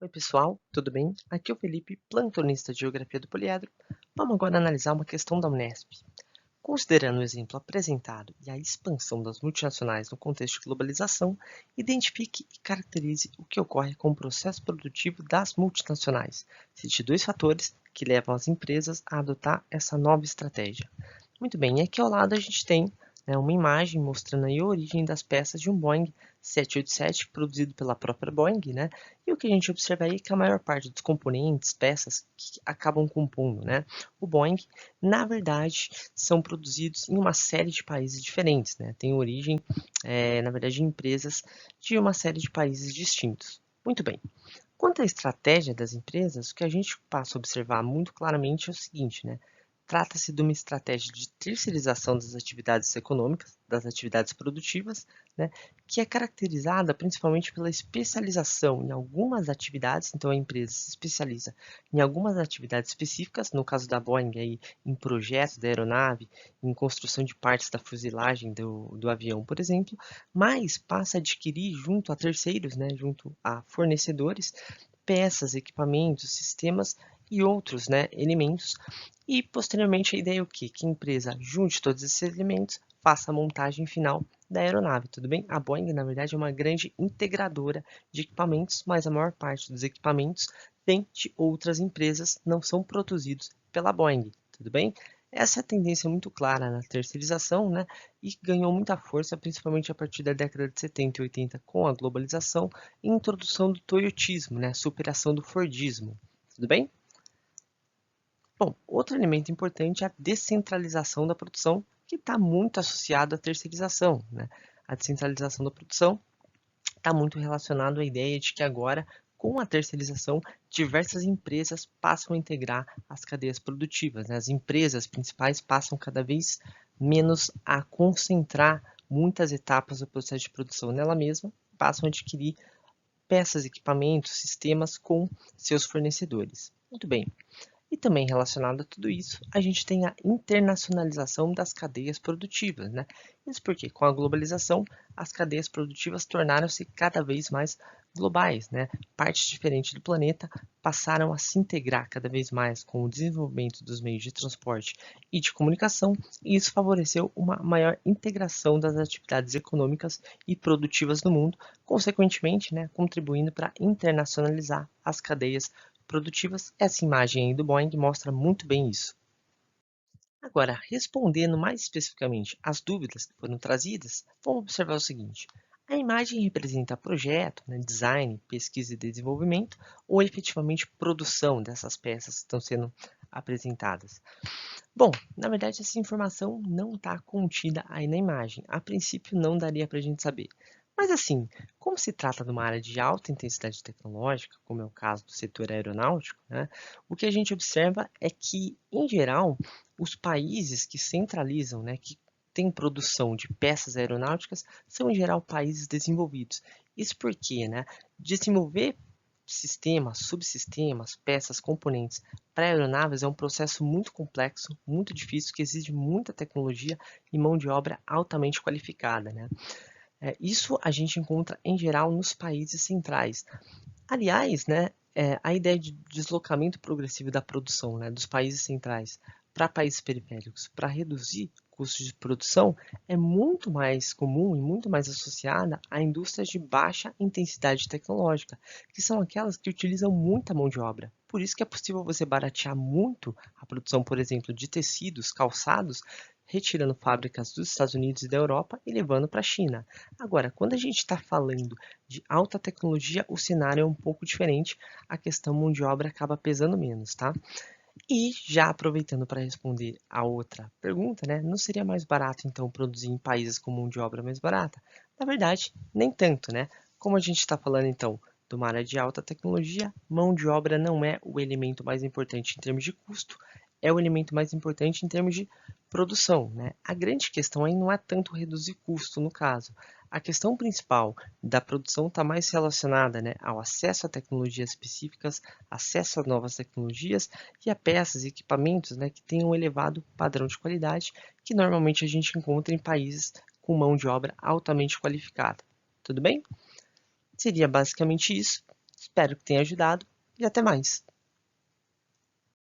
Oi, pessoal, tudo bem? Aqui é o Felipe, plantonista de Geografia do Poliedro. Vamos agora analisar uma questão da Unesp. Considerando o exemplo apresentado e a expansão das multinacionais no contexto de globalização, identifique e caracterize o que ocorre com o processo produtivo das multinacionais. Cite dois fatores que levam as empresas a adotar essa nova estratégia. Muito bem, e aqui ao lado a gente tem uma imagem mostrando aí a origem das peças de um Boeing 787 produzido pela própria Boeing, e o que a gente observa aí é que a maior parte dos componentes, peças que acabam compondo, o Boeing, na verdade, são produzidos em uma série de países diferentes, tem origem, na verdade, em empresas de uma série de países distintos. Muito bem. Quanto à estratégia das empresas, o que a gente passa a observar muito claramente é o seguinte, trata-se de uma estratégia de terceirização das atividades econômicas, das atividades produtivas, que é caracterizada principalmente pela especialização em algumas atividades. Então, a empresa se especializa em algumas atividades específicas, no caso da Boeing, aí, em projetos da aeronave, em construção de partes da fuselagem do avião, por exemplo, mas passa a adquirir junto a terceiros, junto a fornecedores, peças, equipamentos, sistemas e outros elementos. E posteriormente a ideia é o quê? Que a empresa junte todos esses elementos, faça a montagem final da aeronave, tudo bem? A Boeing, na verdade, é uma grande integradora de equipamentos, mas a maior parte dos equipamentos vem de outras empresas, não são produzidos pela Boeing, tudo bem? Essa é a tendência muito clara na terceirização, e ganhou muita força, principalmente a partir da década de 70 e 80, com a globalização e introdução do toyotismo, a superação do fordismo, tudo bem? Bom, outro elemento importante é a descentralização da produção, que está muito associado à terceirização. A descentralização da produção está muito relacionado à ideia de que agora, com a terceirização, diversas empresas passam a integrar as cadeias produtivas. As empresas principais passam cada vez menos a concentrar muitas etapas do processo de produção nela mesma, passam a adquirir peças, equipamentos, sistemas com seus fornecedores. Muito bem. E também relacionado a tudo isso, a gente tem a internacionalização das cadeias produtivas, Isso porque, com a globalização, as cadeias produtivas tornaram-se cada vez mais globais, Partes diferentes do planeta passaram a se integrar cada vez mais com o desenvolvimento dos meios de transporte e de comunicação, e isso favoreceu uma maior integração das atividades econômicas e produtivas no mundo, consequentemente, contribuindo para internacionalizar as cadeias produtivas. Essa imagem aí do Boeing mostra muito bem isso. Agora, respondendo mais especificamente às dúvidas que foram trazidas, vamos observar o seguinte. A imagem representa projeto, design, pesquisa e desenvolvimento, ou efetivamente produção dessas peças que estão sendo apresentadas. Bom, na verdade essa informação não está contida aí na imagem. A princípio não daria para a gente saber. Mas assim, como se trata de uma área de alta intensidade tecnológica, como é o caso do setor aeronáutico, o que a gente observa é que, em geral, os países que centralizam, que têm produção de peças aeronáuticas, são em geral países desenvolvidos. Isso porque, desenvolver sistemas, subsistemas, peças, componentes para aeronaves é um processo muito complexo, muito difícil, que exige muita tecnologia e mão de obra altamente qualificada. Isso a gente encontra em geral nos países centrais. Aliás, a ideia de deslocamento progressivo da produção, dos países centrais para países periféricos, para reduzir custos de produção, é muito mais comum e muito mais associada a indústrias de baixa intensidade tecnológica, que são aquelas que utilizam muita mão de obra. Por isso que é possível você baratear muito a produção, por exemplo, de tecidos, calçados, retirando fábricas dos Estados Unidos e da Europa e levando para a China. Agora, quando a gente está falando de alta tecnologia, o cenário é um pouco diferente, a questão mão de obra acaba pesando menos, tá? E já aproveitando para responder a outra pergunta, não seria mais barato então produzir em países com mão de obra mais barata? Na verdade, nem tanto, Como a gente está falando então de uma área de alta tecnologia, mão de obra não é o elemento mais importante em termos de custo, é o elemento mais importante em termos de produção, A grande questão aí não é tanto reduzir custo no caso. A questão principal da produção está mais relacionada, ao acesso a tecnologias específicas, acesso a novas tecnologias e a peças e equipamentos, que tenham um elevado padrão de qualidade, que normalmente a gente encontra em países com mão de obra altamente qualificada. Tudo bem? Seria basicamente isso. Espero que tenha ajudado e até mais!